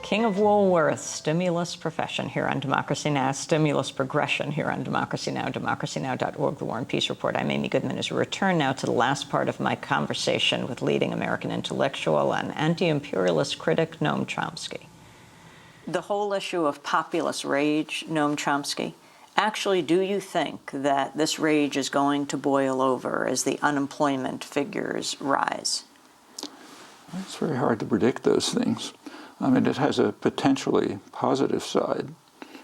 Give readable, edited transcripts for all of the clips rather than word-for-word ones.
King of Woolworth, stimulus profession here on Democracy Now!, stimulus progression here on Democracy Now!, democracynow.org, The War and Peace Report. I'm Amy Goodman as we return now to the last part of my conversation with leading American intellectual and anti-imperialist critic Noam Chomsky. The whole issue of populist rage, Noam Chomsky, actually, do you think that this rage is going to boil over as the unemployment figures rise? It's very hard to predict those things. I mean, it has a potentially positive side,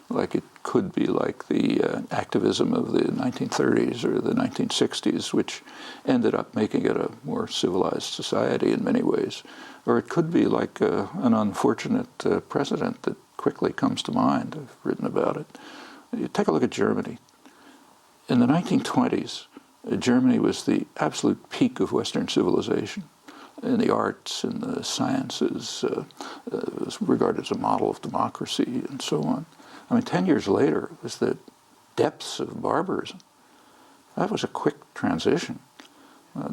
like it could be like the activism of the 1930s or the 1960s, which ended up making it a more civilized society in many ways. Or it could be like an unfortunate precedent that quickly comes to mind. I've written about it. You take a look at Germany. In the 1920s, Germany was the absolute peak of Western civilization. In the arts and the sciences, it was regarded as a model of democracy and so on. I mean, 10 years later, it was the depths of barbarism. That was a quick transition.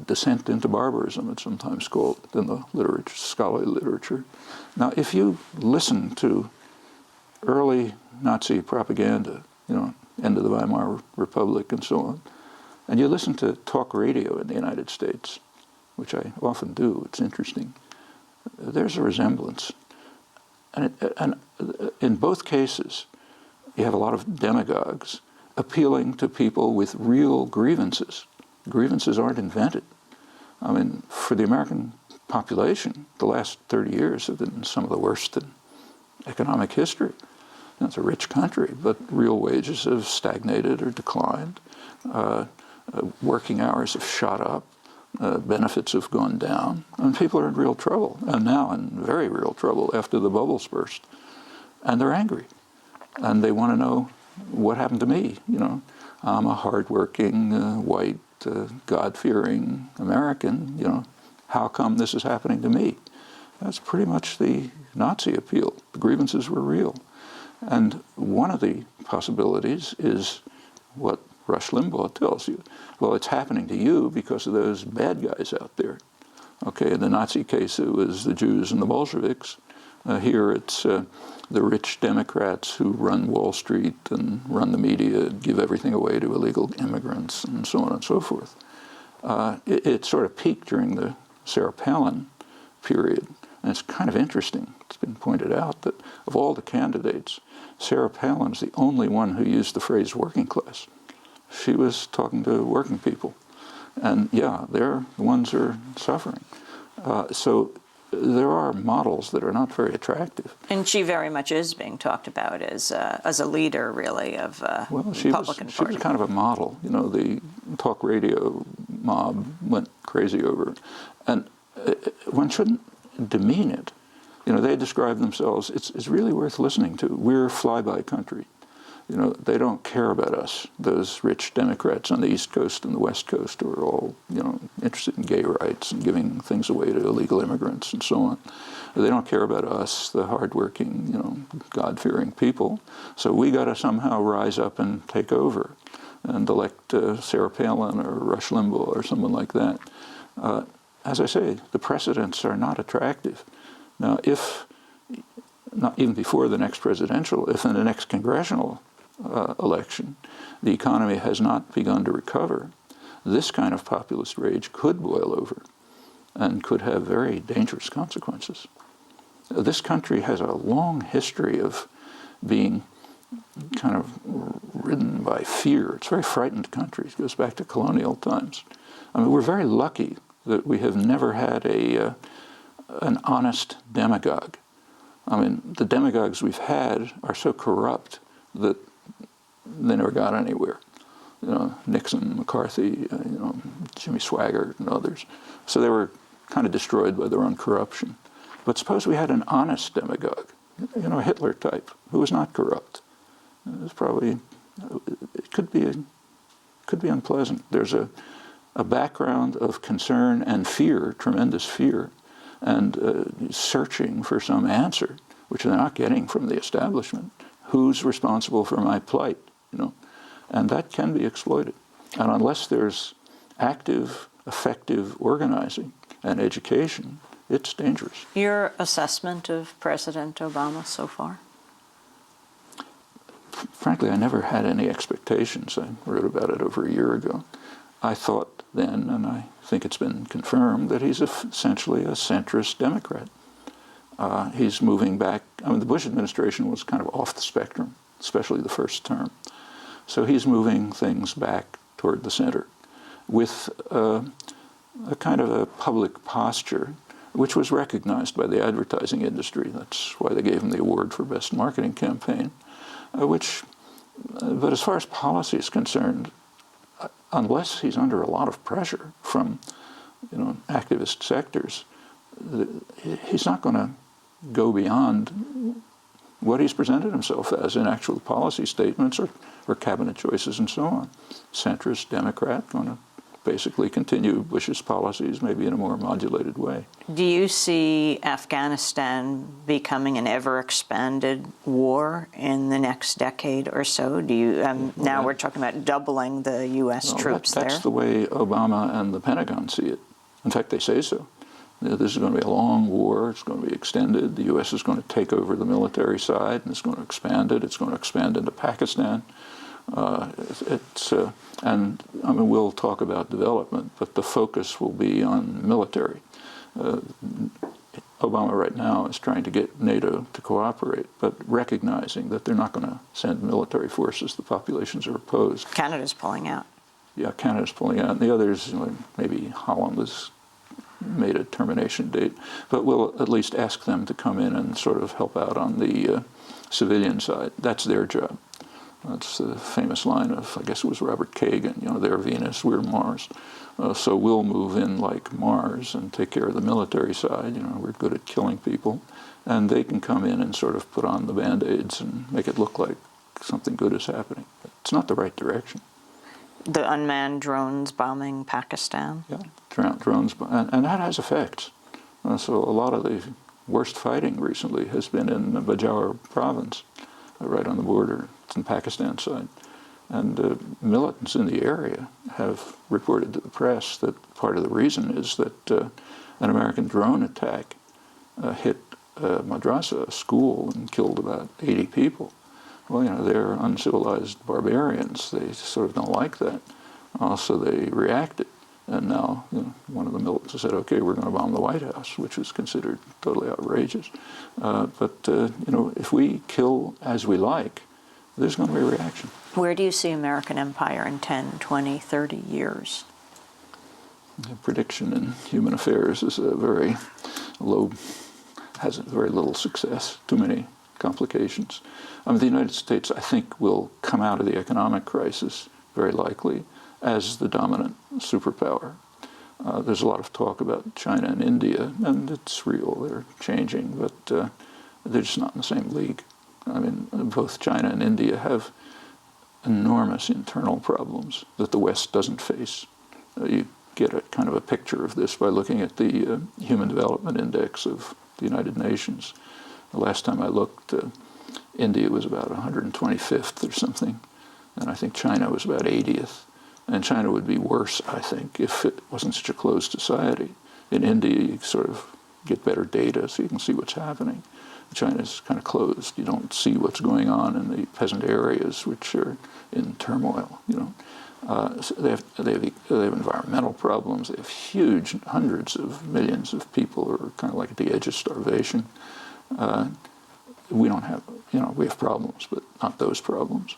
Descent into barbarism, it's sometimes called in the literature, scholarly literature. Now, if you listen to early Nazi propaganda, end of the Weimar Republic and so on, and you listen to talk radio in the United States, which I often do, it's interesting, there's a resemblance. And in both cases, you have a lot of demagogues appealing to people with real grievances. Grievances aren't invented. I mean, for the American population, the last 30 years have been some of the worst in economic history. It's a rich country, but real wages have stagnated or declined. Working hours have shot up. Benefits have gone down, and people are in real trouble, and now in very real trouble after the bubbles burst. And they're angry, and they want to know what happened to me. I'm a hardworking, white, God-fearing American. How come this is happening to me? That's pretty much the Nazi appeal. The grievances were real. And one of the possibilities is what Rush Limbaugh tells you. Well, it's happening to you because of those bad guys out there. Okay, in the Nazi case, it was the Jews and the Bolsheviks. Here it's the rich Democrats who run Wall Street and run the media, give everything away to illegal immigrants, and so on and so forth. It sort of peaked during the Sarah Palin period. And it's kind of interesting. It's been pointed out that of all the candidates, Sarah Palin's the only one who used the phrase working class. She was talking to working people. And yeah, they're the ones who are suffering. So there are models that are not very attractive. And she very much is being talked about as a leader, really, of Republican Party. She was kind of a model. The talk radio mob went crazy over her. And one shouldn't demean it. They describe themselves, it's really worth listening to. We're flyby country. They don't care about us, those rich Democrats on the East Coast and the West Coast who are all, interested in gay rights and giving things away to illegal immigrants and so on. They don't care about us, the hardworking, God-fearing people. So we got to somehow rise up and take over and elect Sarah Palin or Rush Limbaugh or someone like that. As I say, the precedents are not attractive. Now, not even before the next presidential, if in the next congressional election, the economy has not begun to recover, this kind of populist rage could boil over and could have very dangerous consequences. This country has a long history of being kind of ridden by fear. It's a very frightened country. It goes back to colonial times. I mean, we're very lucky that we have never had an honest demagogue. I mean, the demagogues we've had are so corrupt that they never got anywhere. Nixon, McCarthy, Jimmy Swaggart and others. So they were kind of destroyed by their own corruption. But suppose we had an honest demagogue, a Hitler type, who was not corrupt. It could be unpleasant. There's a background of concern and fear, tremendous fear, and searching for some answer, which they're not getting from the establishment. Who's responsible for my plight? And that can be exploited. And unless there's active, effective organizing and education it's dangerous. Your assessment of President Obama so far? Frankly, I never had any expectations. I wrote about it over a year ago. I thought then, and I think it's been confirmed, that he's essentially a centrist Democrat. He's moving back. I mean, the Bush administration was kind of off the spectrum, especially the first term. So he's moving things back toward the center with a kind of a public posture, which was recognized by the advertising industry. That's why they gave him the award for best marketing campaign. But as far as policy is concerned, unless he's under a lot of pressure from, activist sectors, he's not going to go beyond what he's presented himself as in actual policy statements or cabinet choices and so on. Centrist Democrat, going to basically continue Bush's policies, maybe in a more modulated way. Do you see Afghanistan becoming an ever-expanded war in the next decade or so? Do you? Now we're talking about doubling the U.S. troops there. That's the way Obama and the Pentagon see it. In fact, they say so. This is going to be a long war. It's going to be extended. The U.S. is going to take over the military side, and it's going to expand it. It's going to expand into Pakistan. And I mean, we'll talk about development, but the focus will be on military. Obama right now is trying to get NATO to cooperate, but recognizing that they're not going to send military forces. The populations are opposed. Canada's pulling out. Yeah, Canada's pulling out. And the others, maybe Holland has made a termination date, but we'll at least ask them to come in and sort of help out on the civilian side. That's their job. That's the famous line of, I guess it was Robert Kagan, they're Venus, we're Mars. So we'll move in like Mars and take care of the military side. We're good at killing people. And they can come in and sort of put on the Band-Aids and make it look like something good is happening. It's not the right direction. The unmanned drones bombing Pakistan? Yeah, drones, and that has effects. So a lot of the worst fighting recently has been in Bajaur province, right on the border. It's in Pakistan side. And militants in the area have reported to the press that part of the reason is that an American drone attack hit a madrasa, a school, and killed about 80 people. Well, they're uncivilized barbarians. They sort of don't like that. So they reacted. And now one of the militants said, okay, we're going to bomb the White House, which is considered totally outrageous. But if we kill as we like, there's going to be a reaction. Where do you see American empire in 10, 20, 30 years? The prediction in human affairs is very low, has very little success, too many complications. The United States, I think, will come out of the economic crisis, very likely, as the dominant superpower. There's a lot of talk about China and India, and it's real, they're changing, but they're just not in the same league. Both China and India have enormous internal problems that the West doesn't face. You get a kind of a picture of this by looking at the Human Development Index of the United Nations. The last time I looked, India was about 125th or something, and I think China was about 80th. And China would be worse, I think, if it wasn't such a closed society. In India, you sort of get better data so you can see what's happening. China's kind of closed. You don't see what's going on in the peasant areas, which are in turmoil. So they have environmental problems. They have huge, hundreds of millions of people who are kind of like at the edge of starvation. We don't have, we have problems, but not those problems.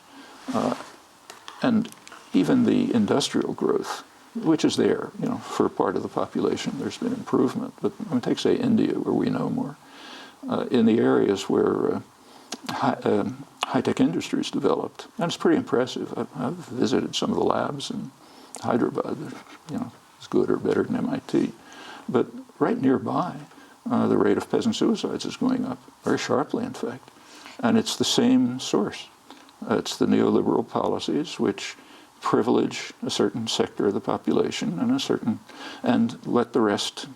And even the industrial growth, which is there, for part of the population, there's been improvement. But take, say, India, where we know more. In the areas where high-tech industries developed, and it's pretty impressive. I've visited some of the labs in Hyderabad. It's good or better than MIT. But right nearby, the rate of peasant suicides is going up, very sharply, in fact. And it's the same source. It's the neoliberal policies which privilege a certain sector of the population and let the rest